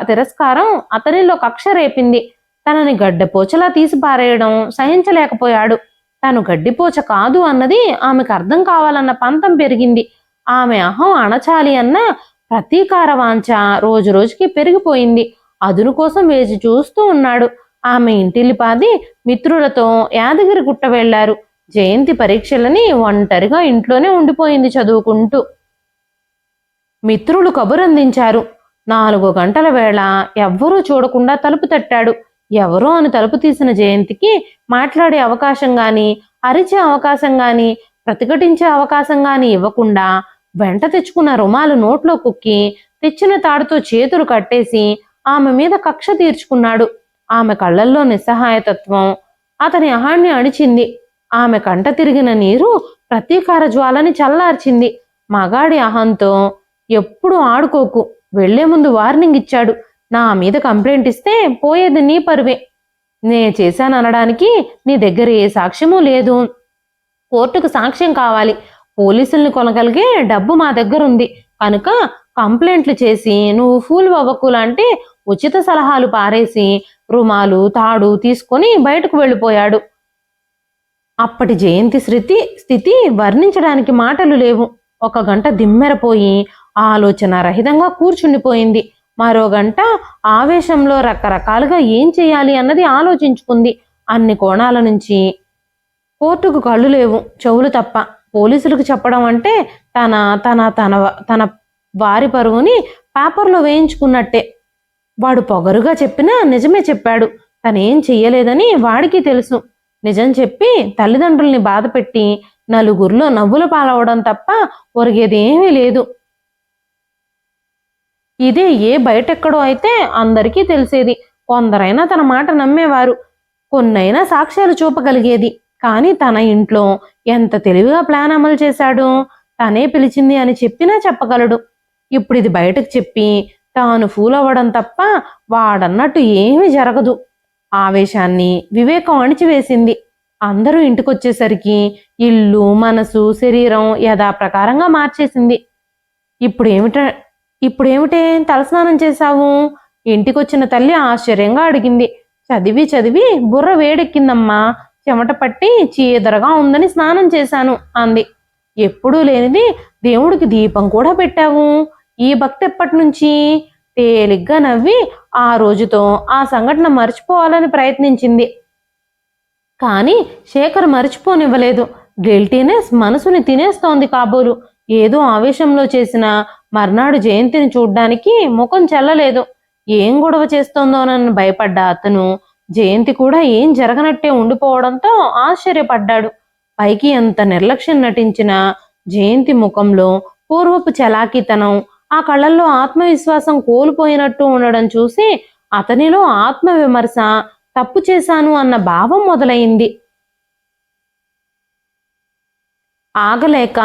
Speaker 1: తిరస్కారం అతనిలో కక్ష రేపింది. తనని గడ్డపోచలా తీసి పారేయడం సహించలేకపోయాడు. తను గడ్డిపోచ కాదు అన్నది ఆమెకు అర్థం కావాలన్న పంతం పెరిగింది. ఆమె అహం అణచాలి అన్న ప్రతీకార వాంఛ రోజు రోజుకి పెరిగిపోయింది. అదును కోసం వేచి చూస్తూ ఉన్నాడు. ఆమె ఇంటిల్లిపాది మిత్రులతో యాదగిరి గుట్ట వెళ్లారు. జయంతి పరీక్షలని ఒంటరిగా ఇంట్లోనే ఉండిపోయింది చదువుకుంటూ. మిత్రులు కబురందించారు. 4 గంటల వేళ ఎవ్వరూ చూడకుండా తలుపు తట్టాడు. ఎవరో అని తలుపు తీసిన జయంతికి మాట్లాడే అవకాశం గాని, అరిచే అవకాశం గాని, ప్రతిఘటించే అవకాశం గాని ఇవ్వకుండా వెంట తెచ్చుకున్న రుమాలు నోట్లో కుక్కి తెచ్చిన తాడుతో చేతులు కట్టేసి ఆమె మీద కక్ష తీర్చుకున్నాడు. ఆమె కళ్ళల్లో నిస్సహాయతత్వం అతని అహాన్ని అణిచింది. ఆమె కంట తిరిగిన నీరు ప్రతీకార జ్వాలని చల్లార్చింది. మగాడి అహంతో ఎప్పుడు ఆడుకోకు. వెళ్లే ముందు వార్నింగ్ ఇచ్చాడు. నా మీద కంప్లైంట్ ఇస్తే పోయేది నీ పరువే. నే చేశాననడానికి నీ దగ్గర ఏ సాక్ష్యమూ లేదు. కోర్టుకు సాక్ష్యం కావాలి. పోలీసుల్ని కొనగలిగే డబ్బు మా దగ్గర ఉంది కనుక కంప్లైంట్లు చేసి నువ్వు ఫూల్ అవ్వకు లాంటి ఉచిత సలహాలు పారేసి రుమాలు తాడు తీసుకొని బయటకు వెళ్ళిపోయాడు. అప్పటి జయంతి స్థితి వర్ణించడానికి మాటలు లేవు. 1 గంట దిమ్మెరపోయి ఆలోచన రహితంగా కూర్చుండిపోయింది. మరో గంట ఆవేశంలో రకరకాలుగా ఏం చేయాలి అన్నది ఆలోచించుకుంది. అన్ని కోణాల నుంచి. కోర్టుకు కళ్ళు లేవు, చెవులు తప్ప. పోలీసులకు చెప్పడం అంటే తన తన తన తన వారి పరువుని పేపర్లో వేయించుకున్నట్టే. వాడు పొగరుగా చెప్పినా నిజమే చెప్పాడు. తనేం చెయ్యలేదని వాడికి తెలుసు. నిజం చెప్పి తల్లిదండ్రుల్ని బాధపెట్టి నలుగురిలో నవ్వుల పాలవడం తప్ప ఒరిగేదేమీ లేదు. ఇదే ఏ బయటెక్కడో అయితే అందరికీ తెలిసేది. కొందరైనా తన మాట నమ్మేవారు, కొన్నైనా సాక్ష్యాలు చూపగలిగేది. కానీ తన ఇంట్లో ఎంత తెలివిగా ప్లాన్ అమలు చేశాడు. తనే పిలిచింది అని చెప్పినా చెప్పగలడు. ఇప్పుడు ఇది బయటకు చెప్పి తాను ఫూల్ అవ్వడం తప్ప వాడన్నట్టు ఏమీ జరగదు. ఆవేశాన్ని వివేకం అణిచివేసింది. అందరూ ఇంటికొచ్చేసరికి ఇల్లు, మనసు, శరీరం యథాప్రకారంగా మార్చేసింది. ఇప్పుడేమిటే తలస్నానం చేశావు? ఇంటికొచ్చిన తల్లి ఆశ్చర్యంగా అడిగింది. చదివి బుర్ర వేడెక్కిందమ్మా. చెమట పట్టి చీదరగా ఉందని స్నానం చేశాను అంది. ఎప్పుడూ లేనిది దేవుడికి దీపం కూడా పెట్టావు. ఈ భక్తి ఎప్పటి నుంచి? తేలిగ్గా నవ్వి ఆ రోజుతో ఆ సంఘటన మర్చిపోవాలని ప్రయత్నించింది. కానీ శేఖర్ మర్చిపోనివ్వలేదు. గిల్టీనెస్ మనసుని తినేస్తోంది కాబోలు. ఏదో ఆవేశంలో చేసిన మర్నాడు జయంతిని చూడ్డానికి ముఖం చెల్లలేదు. ఏం గొడవ చేస్తోందోనని భయపడ్డ అతను జయంతి కూడా ఏం జరగనట్టే ఉండిపోవడంతో ఆశ్చర్యపడ్డాడు. పైకి ఎంత నిర్లక్ష్యం నటించినా జయంతి ముఖంలో పూర్వపు చలాకీతనం, ఆ కళ్ళల్లో ఆత్మవిశ్వాసం కోల్పోయినట్టు ఉండడం చూసి అతనిలో ఆత్మవిమర్శ, తప్పు చేశాను అన్న భావం మొదలైంది. ఆగలేక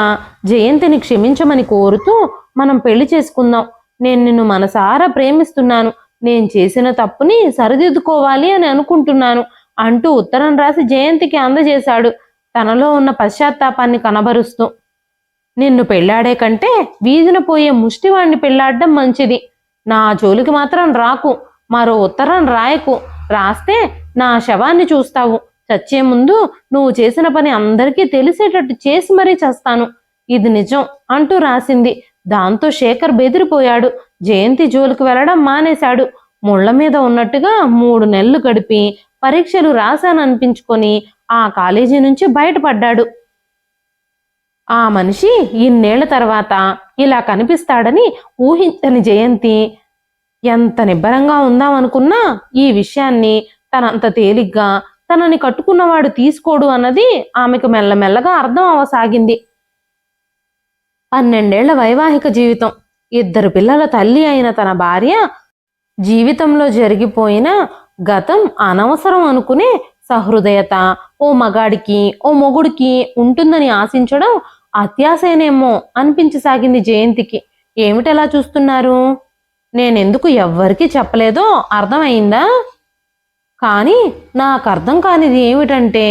Speaker 1: జయంతిని క్షమించమని కోరుతూ, మనం పెళ్లి చేసుకుందాం. నేను నిన్ను మనసారా ప్రేమిస్తున్నాను. నేను చేసిన తప్పుని సరిదిద్దుకోవాలి అని అనుకుంటున్నాను అంటూ ఉత్తరం రాసి జయంతికి అందజేశాడు, తనలో ఉన్న పశ్చాత్తాపాన్ని కనబరుస్తూ. నిన్ను పెళ్లాడే కంటే వీధిన పోయే ముష్టివాణ్ణి పెళ్లాడడం మంచిది. నా జోలికి మాత్రం రాకు. మరో ఉత్తరం రాయకు. రాస్తే నా శవాన్ని చూస్తావు. చచ్చే ముందు నువ్వు చేసిన పని అందరికీ తెలిసేటట్టు చేసి మరీ చేస్తాను, ఇది నిజం అంటూ రాసింది. దాంతో శేఖర్ బెదిరిపోయాడు. జయంతి జోలికి వెళ్ళడం మానేశాడు. ముళ్ల మీద ఉన్నట్టుగా 3 నెలలు గడిపి పరీక్షలు రాశాననిపించుకొని ఆ కాలేజీ నుంచి బయటపడ్డాడు. ఆ మనిషి ఇన్నేళ్ల తర్వాత ఇలా కనిపిస్తాడని ఊహించని జయంతి ఎంత నిబ్బరంగా ఉందామనుకున్నా ఈ విషయాన్ని తనంత తేలిగ్గా తనని కట్టుకున్నవాడు తీసుకోడు అన్నది ఆమెకు మెల్లమెల్లగా అర్థం అవసాగింది. 12 ఏళ్ల వైవాహిక జీవితం, 2 పిల్లల తల్లి అయిన తన భార్య జీవితంలో జరిగిపోయిన గతం అనవసరం అనుకునే సహృదయత ఓ మగాడికి ఓ మొగుడికి ఉంటుందని ఆశించడం అత్యాశనేమో అనిపించసాగింది జయంతికి. ఏమిటలా చూస్తున్నారు? నేనెందుకు ఎవ్వరికీ చెప్పలేదో అర్థమైందా? కానీ నాకు అర్థం కానిది ఏమిటంటే,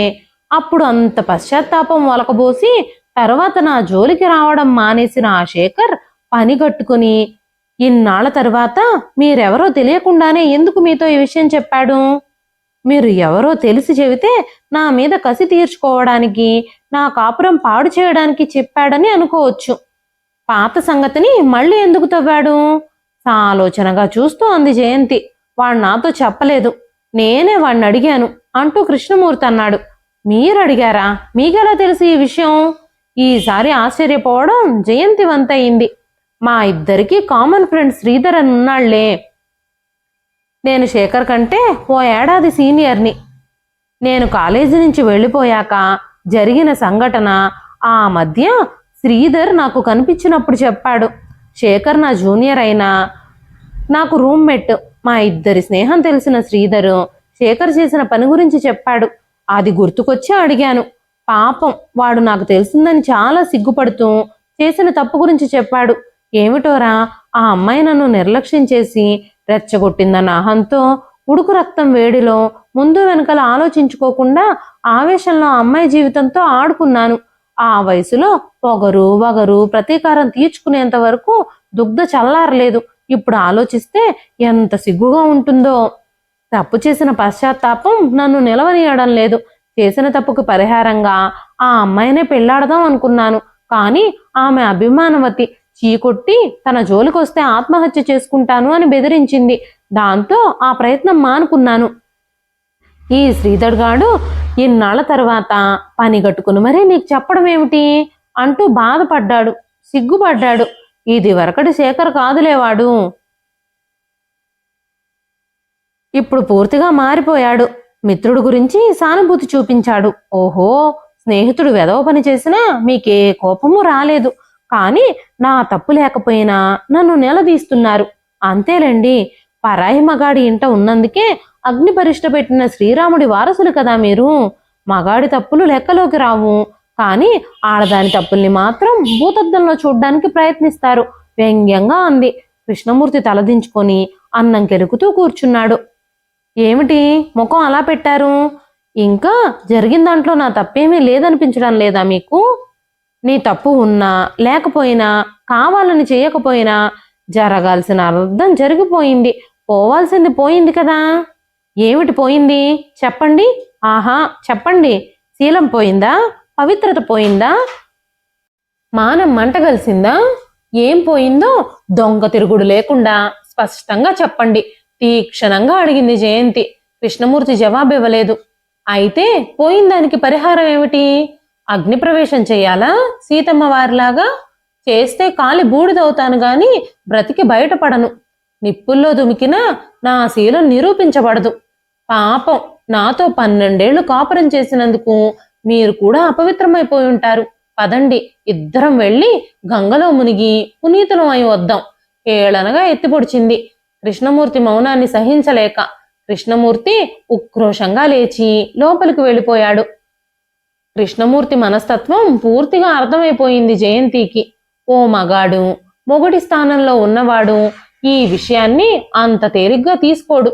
Speaker 1: అప్పుడు అంత పశ్చాత్తాపం ఒలకబోసి తర్వాత నా జోలికి రావడం మానేసిన ఆ శేఖర్ పని కట్టుకుని ఇన్నాళ్ల తర్వాత మీరెవరో తెలియకుండానే ఎందుకు మీతో ఈ విషయం చెప్పాడు? మీరు ఎవరో తెలిసి చెబితే నా మీద కసి తీర్చుకోవడానికి, నా కాపురం పాడు చేయడానికి చెప్పాడని అనుకోవచ్చు. పాత సంగతిని మళ్ళీ ఎందుకు తవ్వాడు? సాలోచనగా చూస్తూ అంది జయంతి. వాడు నాతో చెప్పలేదు, నేనే వాడిని అడిగాను అంటూ కృష్ణమూర్తి అన్నాడు. మీరు అడిగారా? మీకెలా తెలిసి ఈ విషయం? ఈసారి ఆశ్చర్యపోవడం జయంతి వంతయింది. మా ఇద్దరికి కామన్ ఫ్రెండ్ శ్రీధర్ అని ఉన్నాళ్లే. నేను శేఖర్ కంటే ఓ ఏడాది సీనియర్ని. నేను కాలేజీ నుంచి వెళ్ళిపోయాక జరిగిన సంఘటన ఆ మధ్య శ్రీధర్ నాకు కనిపించినప్పుడు చెప్పాడు. శేఖర్ నా జూనియర్ అయినా నాకు రూమ్మేట్. మా ఇద్దరి స్నేహం తెలిసిన శ్రీధర్ శేఖర్ చేసిన పని గురించి చెప్పాడు. అది గుర్తుకొచ్చి అడిగాను. పాపం వాడు నాకు తెలిసిందని చాలా సిగ్గుపడుతూ చేసిన తప్పు గురించి చెప్పాడు. ఏమిటోరా, ఆ అమ్మాయి నన్ను నిర్లక్ష్యం చేసి రెచ్చగొట్టిందన్న అహంతో ఉడుకు రక్తం వేడిలో ముందు వెనకల ఆలోచించుకోకుండా ఆవేశంలో అమ్మాయి జీవితంతో ఆడుకున్నాను. ఆ వయసులో పొగరు వగరు ప్రతీకారం తీర్చుకునేంత వరకు దుగ్ధ చల్లారలేదు. ఇప్పుడు ఆలోచిస్తే ఎంత సిగ్గుగా ఉంటుందో. తప్పు చేసిన పశ్చాత్తాపం నన్ను నిలవనీయడం లేదు. చేసిన తప్పుకు పరిహారంగా ఆ అమ్మాయినే పెళ్లాడదాం అనుకున్నాను. కానీ ఆమె అభిమానవతి, చీకొట్టి తన జోలికొస్తే ఆత్మహత్య చేసుకుంటాను అని బెదిరించింది. దాంతో ఆ ప్రయత్నం మానుకున్నాను. ఈ శ్రీధర్ గాడు ఇన్నాళ్ల తర్వాత పని కట్టుకుని మరీ నీకు చెప్పడం ఏమిటి అంటూ బాధపడ్డాడు, సిగ్గుపడ్డాడు. ఇది వరకటి శేఖర్ కాదులేవాడు, ఇప్పుడు పూర్తిగా మారిపోయాడు. మిత్రుడు గురించి సానుభూతి చూపించాడు. ఓహో, స్నేహితుడు వెధవ పని చేసినా మీకే కోపము రాలేదు, కానీ నా తప్పు లేకపోయినా నన్ను నిలదీస్తున్నారు. అంతేలేండి, పరాయి మగాడి ఇంట ఉన్నందుకే అగ్ని పరీక్ష పెట్టిన శ్రీరాముడి వారసులు కదా మీరు. మగాడి తప్పులు లెక్కలోకి రావు, కానీ ఆడదాని తప్పుల్ని మాత్రం భూతద్దంలో చూడ్డానికి ప్రయత్నిస్తారు. వ్యంగ్యంగా అంది. కృష్ణమూర్తి తలదించుకొని అన్నం కెలుకుతూ కూర్చున్నాడు. ఏమిటి ముఖం అలా పెట్టారు? ఇంకా జరిగిన దాంట్లో నా తప్పేమీ లేదనిపించడం లేదా మీకు? నీ తప్పు ఉన్నా లేకపోయినా, కావాలని చేయకపోయినా జరగాల్సిన అర్థం జరిగిపోయింది. పోవాల్సింది పోయింది కదా. ఏమిటి పోయింది చెప్పండి? ఆహా చెప్పండి. శీలం పోయిందా? పవిత్రత పోయిందా? మానం మంటగలిసిందా? ఏం పోయిందో దొంగ తిరుగుడు లేకుండా స్పష్టంగా చెప్పండి, తీక్షణంగా అడిగింది జయంతి. కృష్ణమూర్తి జవాబివ్వలేదు. అయితే పోయిందానికి పరిహారం ఏమిటి? అగ్నిప్రవేశం చెయ్యాలా సీతమ్మ వారిలాగా? చేస్తే కాలి బూడిదవుతాను గాని బ్రతికి బయటపడను. నిప్పుల్లో దుమికినా నా శీలం నిరూపించబడదు. పాపం, నాతో 12 ఏళ్లు కాపురం చేసినందుకు మీరు కూడా అపవిత్రమైపోయి ఉంటారు. పదండి, ఇద్దరం వెళ్ళి గంగలో మునిగి పునీతులం అయి వద్దాం. ఏళనగా ఎత్తిపొడిచింది. కృష్ణమూర్తి మౌనాన్ని సహించలేక కృష్ణమూర్తి ఉక్రోషంగా లేచి లోపలికి వెళ్ళిపోయాడు. కృష్ణమూర్తి మనస్తత్వం పూర్తిగా అర్థమైపోయింది జయంతికి. ఓ మగాడు, మొగుడి స్థానంలో ఉన్నవాడు ఈ విషయాన్ని అంత తేలిగ్గా తీసుకోడు.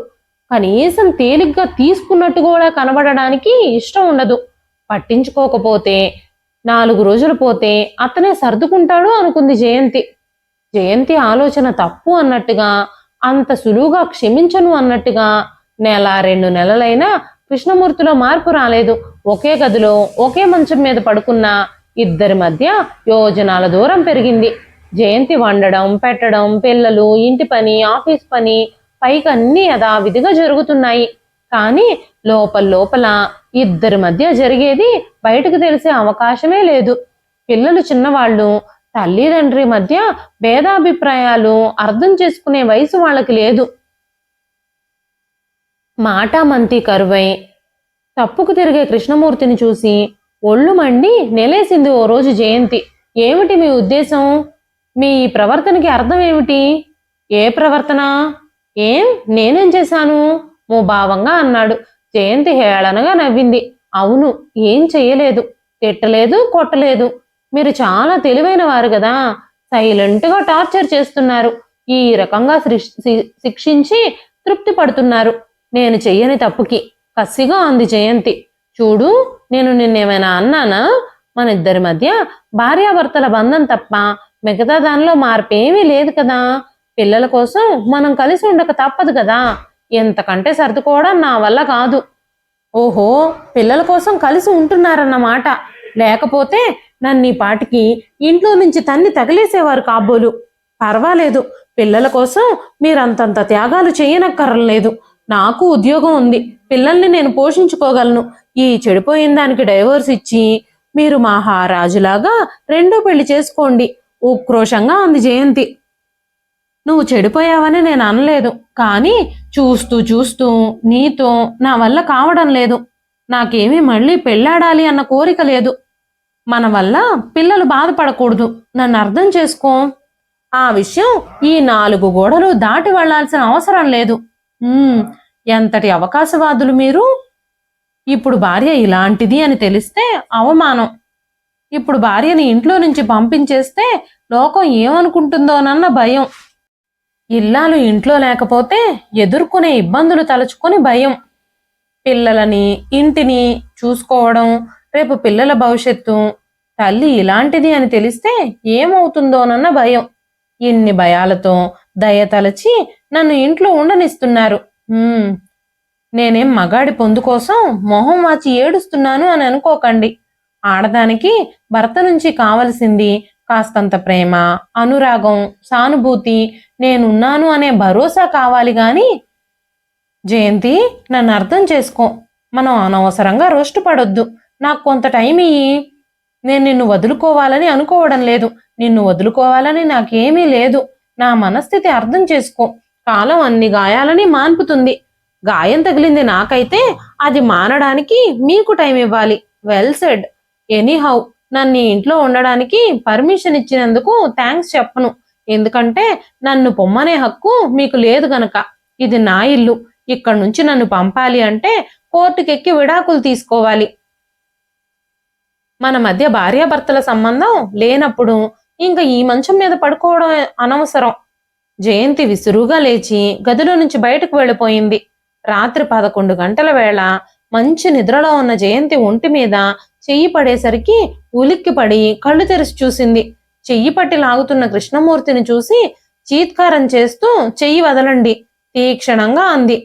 Speaker 1: కనీసం తేలిగ్గా తీసుకున్నట్టు కూడా కనబడడానికి ఇష్టం ఉండదు. పట్టించుకోకపోతే 4 రోజులు పోతే అతనే సర్దుకుంటాడు అనుకుంది జయంతి. జయంతి ఆలోచన తప్పు అన్నట్టుగా, అంత సులువుగా క్షమించను అన్నట్టుగా 1-2 నెలలైనా కృష్ణమూర్తిలో మార్పు రాలేదు. ఒకే గదిలో ఒకే మంచం మీద పడుకున్న ఇద్దరి మధ్య యోజనాల దూరం పెరిగింది. జయంతి వండడం, పెట్టడం, పిల్లలు, ఇంటి పని, ఆఫీస్ పని పైకి అన్నీ యథావిధిగా జరుగుతున్నాయి. కానీ లోపల ఇద్దరి మధ్య జరిగేది బయటకు తెలిసే అవకాశమే లేదు. పిల్లలు చిన్నవాళ్ళు, తల్లిదండ్రి మధ్య భేదాభిప్రాయాలు అర్థం చేసుకునే వయసు వాళ్ళకి లేదు. మాట మంతి కరువై తప్పుకు తిరిగే కృష్ణమూర్తిని చూసి ఒళ్ళు మండి నెలేసింది ఓ రోజు జయంతి. ఏమిటి మీ ఉద్దేశం? మీ ప్రవర్తనకి అర్థం ఏమిటి? ఏ ప్రవర్తన? ఏం నేనేం చేశాను? ముభావంగా అన్నాడు. జయంతి హేళనగా నవ్వింది. అవును, ఏం చెయ్యలేదు, తిట్టలేదు, కొట్టలేదు. మీరు చాలా తెలివైన వారు కదా, సైలెంట్గా టార్చర్ చేస్తున్నారు. ఈ రకంగా శిక్షించి తృప్తి పడుతున్నారు నేను చెయ్యని తప్పుకి, కసిగా అంది జయంతి. చూడు, నేను నిన్నేమైనా అన్నానా? మన ఇద్దరి మధ్య భార్యాభర్తల బంధం తప్ప మిగతా దానిలో మార్పేమీ లేదు కదా. పిల్లల కోసం మనం కలిసి ఉండక తప్పదు కదా. ఎంతకంటే సర్దుకోవడం నా వల్ల కాదు. ఓహో, పిల్లల కోసం కలిసి ఉంటున్నారన్నమాట. లేకపోతే నన్ను ఈ పాటికి ఇంట్లో నుంచి తన్ని తగిలేసేవారు కాబోలు. పర్వాలేదు, పిల్లల కోసం మీరంతంత త్యాగాలు చేయనక్కర్లేదు. నాకు ఉద్యోగం ఉంది, పిల్లల్ని నేను పోషించుకోగలను. ఈ చెడిపోయిన దానికి డైవోర్స్ ఇచ్చి మీరు మహారాజులాగా రెండో పెళ్లి చేసుకోండి, ఉక్రోషంగా అంది జయంతి. నువ్వు చెడిపోయావని నేను అనలేదు, కానీ చూస్తూ చూస్తూ నీతో నా వల్ల కావడం లేదు. నాకేమీ మళ్ళీ పెళ్ళాడాలి అన్న కోరిక లేదు. మన వల్ల పిల్లలు బాధపడకూడదు, నన్ను అర్థం చేసుకో. ఆ విషయం ఈ 4 గోడలు దాటి వెళ్లాల్సిన అవసరం లేదు. ఎంతటి అవకాశవాదులు మీరు. ఇప్పుడు భార్య ఇలాంటిది అని తెలిస్తే అవమానం. ఇప్పుడు భార్యని ఇంట్లో నుంచి పంపించేస్తే లోకం ఏమనుకుంటుందోనన్న భయం. ఇల్లాలు ఇంట్లో లేకపోతే ఎదుర్కొనే ఇబ్బందులు తలుచుకొని భయం. పిల్లలని, ఇంటిని చూసుకోవడం, రేపు పిల్లల భవిష్యత్తు. తల్లి ఇలాంటిది అని తెలిస్తే ఏమవుతుందోనన్న భయం. ఇన్ని భయాలతో దయ తలచి నన్ను ఇంట్లో ఉండనిస్తున్నారు. నేనేం మగాడి పొందు కోసం మొహం వాచి ఏడుస్తున్నాను అని అనుకోకండి. ఆడదానికి భర్త నుంచి కావలసింది కాస్తంత ప్రేమ, అనురాగం, సానుభూతి, నేనున్నాను అనే భరోసా కావాలి గాని. జయంతి, నన్ను అర్థం చేసుకో. మనం అనవసరంగా రోస్ట్ పడొద్దు. నాకు కొంత టైం ఇయ్యి. నేను నిన్ను వదులుకోవాలని అనుకోవడం లేదు. నిన్ను వదులుకోవాలని నాకేమీ లేదు. నా మనస్థితి అర్థం చేసుకో. కాలం అన్ని గాయాలని మాన్పుతుంది. గాయం తగిలింది నాకైతే అది మానడానికి మీకు టైం ఇవ్వాలి. Well said. ఎనీహౌ, నన్ను ఇంట్లో ఉండడానికి పర్మిషన్ ఇచ్చినందుకు థ్యాంక్స్ చెప్పను. ఎందుకంటే నన్ను పొమ్మనే హక్కు మీకు లేదు గనక. ఇది నా ఇల్లు. ఇక్కడి నుంచి నన్ను పంపాలి అంటే కోర్టుకెక్కి విడాకులు తీసుకోవాలి. మన మధ్య భార్యాభర్తల సంబంధం లేనప్పుడు ఇంకా ఈ మంచం మీద పడుకోవడం అనవసరం. జయంతి విసురుగా లేచి గదిలో నుంచి బయటకు వెళ్ళిపోయింది. రాత్రి 11 గంటల వేళ మంచి నిద్రలో ఉన్న జయంతి ఒంటి మీద చెయ్యి పడేసరికి ఉలిక్కిపడి కళ్ళు తెరిచి చూసింది. చెయ్యి పట్టి లాగుతున్న కృష్ణమూర్తిని చూసి చీత్కారం చేస్తూ చెయ్యి వదలండి తీక్షణంగా అంది,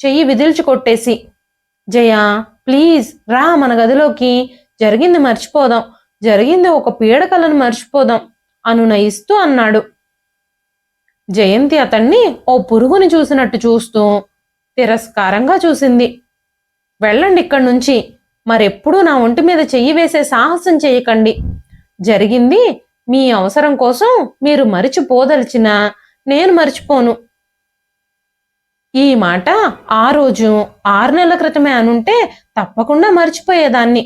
Speaker 1: చెయ్యి విదిల్చి కొట్టేసి. జయా, ప్లీజ్ రా మన గదిలోకి. జరిగింది మర్చిపోదాం. జరిగింది ఒక పీడకలను మర్చిపోదాం అనునయిస్తూ అన్నాడు. జయంతి అతన్ని ఓ పురుగుని చూసినట్టు చూస్తూ తిరస్కారంగా చూసింది. వెళ్ళండి ఇక్కడి నుంచి. మరెప్పుడూ నా ఒంటి మీద చెయ్యి వేసే సాహసం చేయకండి. జరిగింది మీ అవసరం కోసం మీరు మరిచిపోదలిచినా నేను మర్చిపోను. ఈ మాట ఆ రోజు 6 నెలల క్రితమే అనుంటే తప్పకుండా మర్చిపోయేదాన్ని.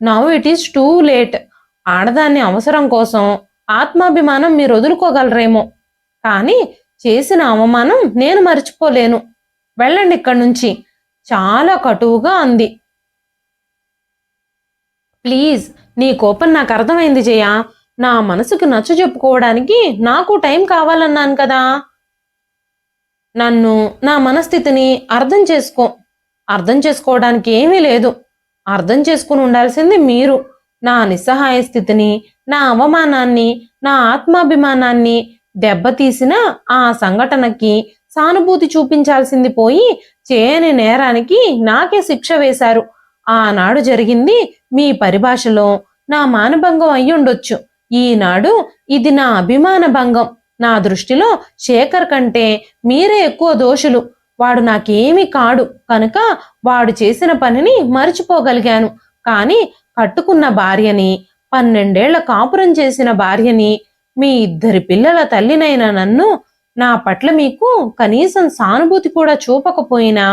Speaker 1: Now it is too late. ఆడదాన్ని అవసరం కోసం ఆత్మాభిమానం మీరు వదులుకోగలరేమో, కానీ చేసిన అవమానం నేను మర్చిపోలేను. వెళ్ళండి ఇక్కడి నుంచి, చాలా కటువుగా అంది. ప్లీజ్, నీ కోపం నాకు అర్థమైంది జయ. నా మనసుకు నచ్చ చెప్పుకోవడానికి నాకు టైం కావాలన్నాను కదా. నన్ను, నా మనస్థితిని అర్థం చేసుకో. అర్థం చేసుకోవడానికి ఏమీ లేదు. అర్థం చేసుకుని ఉండాల్సింది మీరు. నా నిస్సహాయ స్థితిని, నా అవమానాన్ని, నా ఆత్మాభిమానాన్ని దెబ్బతీసిన ఆ సంఘటనకి సానుభూతి చూపించాల్సింది పోయి చేయని నేరానికి నాకే శిక్ష వేశారు. ఆనాడు జరిగింది మీ పరిభాషలో నా మానభంగం అయ్యుండొచ్చు. ఈనాడు ఇది నా అభిమాన భంగం. నా దృష్టిలో శేఖర్ కంటే మీరే ఎక్కువ దోషులు. వాడు నాకేమీ కాడు కనుక వాడు చేసిన పనిని మర్చిపోగలిగాను. కానీ కట్టుకున్న భార్యని, 12 ఏళ్ల కాపురం చేసిన భార్యని, మీ 2 పిల్లల తల్లినైన నన్ను, నా పట్ల మీకు కనీసం సానుభూతి కూడా చూపకపోయినా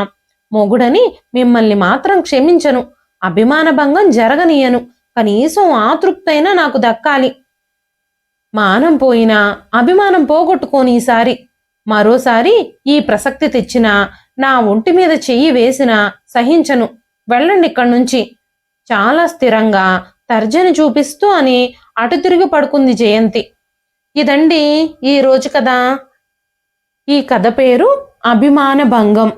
Speaker 1: మొగుడని మిమ్మల్ని మాత్రం క్షమించను. అభిమాన భంగం జరగనీయను. కనీసం ఆతృప్తైనా నాకు దక్కాలి. మానం పోయినా అభిమానం పోగొట్టుకోని ఈసారి. మరోసారి ఈ ప్రసక్తి తెచ్చినా, నా ఒంటి మీద చెయ్యి వేసినా సహించను. వెళ్ళండి ఇక్కడి నుంచి. చాలా స్థిరంగా తర్జని చూపిస్తూ అని అటు తిరిగి పడుకుంది జయంతి. ఇదండి ఈ రోజు కథ. ఈ కథ పేరు అభిమాన భంగం.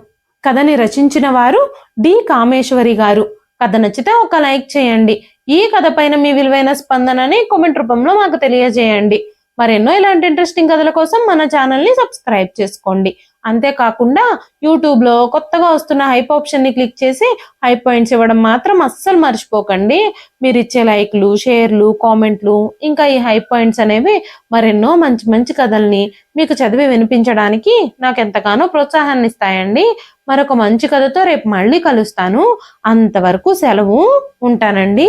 Speaker 1: కథని రచించిన వారు డి కామేశ్వరి గారు. కథ నచ్చితే ఒక లైక్ చేయండి. ఈ కథ పైన మీ విలువైన స్పందనని కామెంట్ రూపంలో మాకు తెలియజేయండి. మరెన్నో ఇలాంటి ఇంట్రెస్టింగ్ కథల కోసం మన ఛానల్ని సబ్స్క్రైబ్ చేసుకోండి. అంతేకాకుండా యూట్యూబ్లో కొత్తగా వస్తున్న హైప్ ఆప్షన్ని క్లిక్ చేసి హైప్ పాయింట్స్ ఇవ్వడం మాత్రం అస్సలు మర్చిపోకండి. మీరు ఇచ్చే లైక్లు, షేర్లు, కామెంట్లు, ఇంకా ఈ హైప్ పాయింట్స్ అనేవి మరెన్నో మంచి మంచి కథల్ని మీకు చదివి వినిపించడానికి నాకు ఎంతగానో ప్రోత్సాహాన్ని ఇస్తాయండి. మరొక మంచి కథతో రేపు మళ్ళీ కలుస్తాను. అంతవరకు సెలవు. ఉంటానండి.